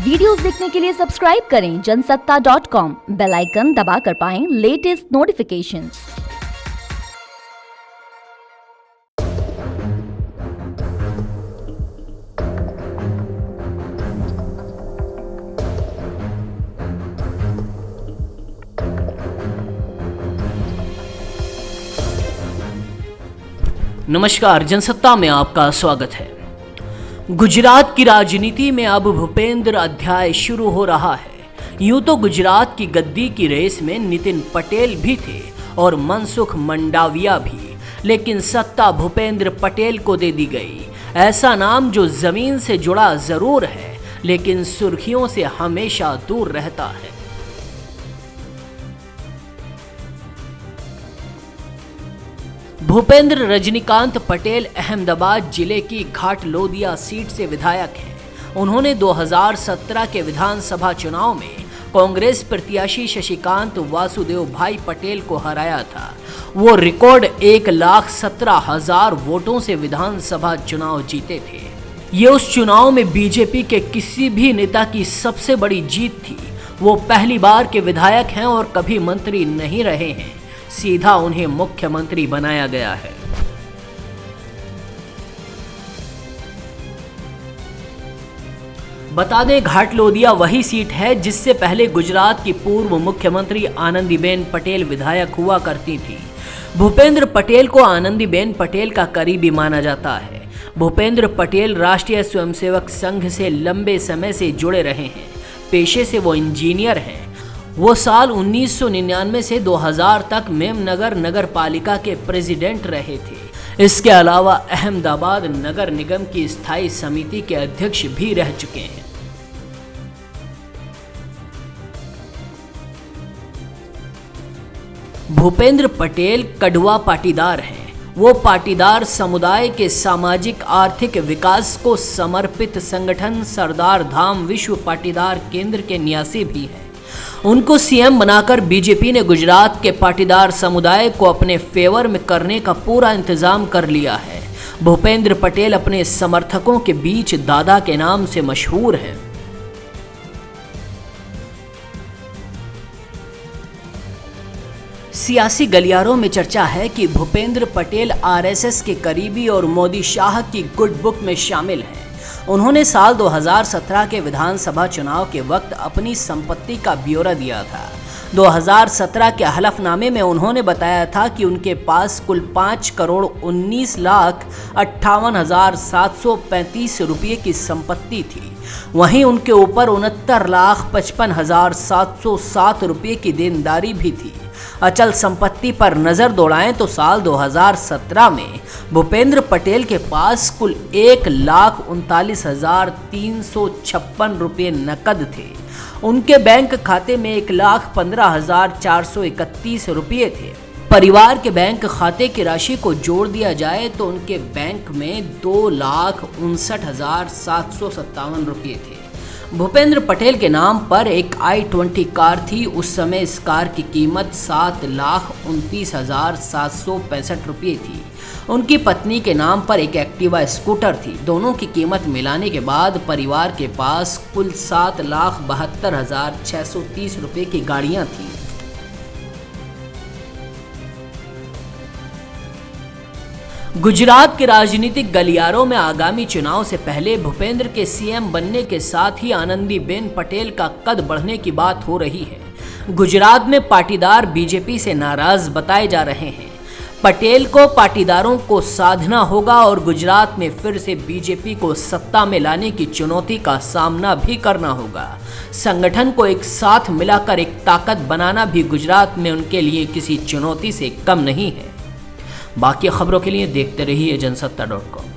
Videos देखने के लिए सब्सक्राइब करें जनसत्ता.com, बेल आइकन दबाकर पाएं लेटेस्ट नोटिफिकेशंस। नमस्कार, जनसत्ता में आपका स्वागत है। गुजरात की राजनीति में अब भूपेंद्र अध्याय शुरू हो रहा है। यूं तो गुजरात की गद्दी की रेस में नितिन पटेल भी थे और मनसुख मंडाविया भी, लेकिन सत्ता भूपेंद्र पटेल को दे दी गई। ऐसा नाम जो जमीन से जुड़ा जरूर है, लेकिन सुर्खियों से हमेशा दूर रहता है। भूपेंद्र रजनीकांत पटेल अहमदाबाद जिले की घाटलोदिया सीट से विधायक हैं। उन्होंने 2017 के विधानसभा चुनाव में कांग्रेस प्रत्याशी शशिकांत वासुदेव भाई पटेल को हराया था। वो रिकॉर्ड 1,17,000 वोटों से विधानसभा चुनाव जीते थे। ये उस चुनाव में बीजेपी के किसी भी नेता की सबसे बड़ी जीत थी। वो पहली बार के विधायक हैं और कभी मंत्री नहीं रहे हैं, सीधा उन्हें मुख्यमंत्री बनाया गया है। बता दें, घाटलोदिया वही सीट है जिससे पहले गुजरात की पूर्व मुख्यमंत्री आनंदीबेन पटेल विधायक हुआ करती थी। भूपेंद्र पटेल को आनंदीबेन पटेल का करीबी माना जाता है। भूपेंद्र पटेल राष्ट्रीय स्वयंसेवक संघ से लंबे समय से जुड़े रहे हैं। पेशे से वो इंजीनियर हैं। वो साल 1999 से 2000 तक मेमनगर नगर पालिका के प्रेसिडेंट रहे थे। इसके अलावा अहमदाबाद नगर निगम की स्थायी समिति के अध्यक्ष भी रह चुके हैं। भूपेंद्र पटेल कड़वा पाटीदार हैं। वो पाटीदार समुदाय के सामाजिक आर्थिक विकास को समर्पित संगठन सरदार धाम विश्व पाटीदार केंद्र के न्यासी भी हैं। उनको सीएम बनाकर बीजेपी ने गुजरात के पाटीदार समुदाय को अपने फेवर में करने का पूरा इंतजाम कर लिया है। भूपेंद्र पटेल अपने समर्थकों के बीच दादा के नाम से मशहूर हैं। सियासी गलियारों में चर्चा है कि भूपेंद्र पटेल आरएसएस के करीबी और मोदी शाह की गुड बुक में शामिल हैं। उन्होंने साल 2017 के विधानसभा चुनाव के वक्त अपनी संपत्ति का ब्यौरा दिया था। 2017 के हलफनामे में उन्होंने बताया था कि उनके पास कुल 5,19,58,735 रुपये की संपत्ति थी। वहीं उनके ऊपर 69,55,707 रुपये की देनदारी भी थी। अचल संपत्ति पर नजर दौड़ाएं तो साल 2017 में भूपेंद्र पटेल के पास कुल 1,39,356 रुपये नकद थे। उनके बैंक खाते में 1,15,431 रुपये थे। परिवार के बैंक खाते की राशि को जोड़ दिया जाए तो उनके बैंक में 2,59,757 रुपये थे। भूपेंद्र पटेल के नाम पर एक i20 कार थी। उस समय इस कार की कीमत 7,29,765 रुपये थी। उनकी पत्नी के नाम पर एक एक्टिवा स्कूटर थी। दोनों की कीमत मिलाने के बाद परिवार के पास कुल 7,72,630 रुपये की गाड़ियां थीं। गुजरात के राजनीतिक गलियारों में आगामी चुनाव से पहले भूपेंद्र के सीएम बनने के साथ ही आनंदीबेन पटेल का कद बढ़ने की बात हो रही है। गुजरात में पाटीदार बीजेपी से नाराज बताए जा रहे हैं। पटेल को पाटीदारों को साधना होगा और गुजरात में फिर से बीजेपी को सत्ता में लाने की चुनौती का सामना भी करना होगा। संगठन को एक साथ मिलाकर एक ताकत बनाना भी गुजरात में उनके लिए किसी चुनौती से कम नहीं है। बाकी खबरों के लिए देखते रहिए जनसत्ता.com।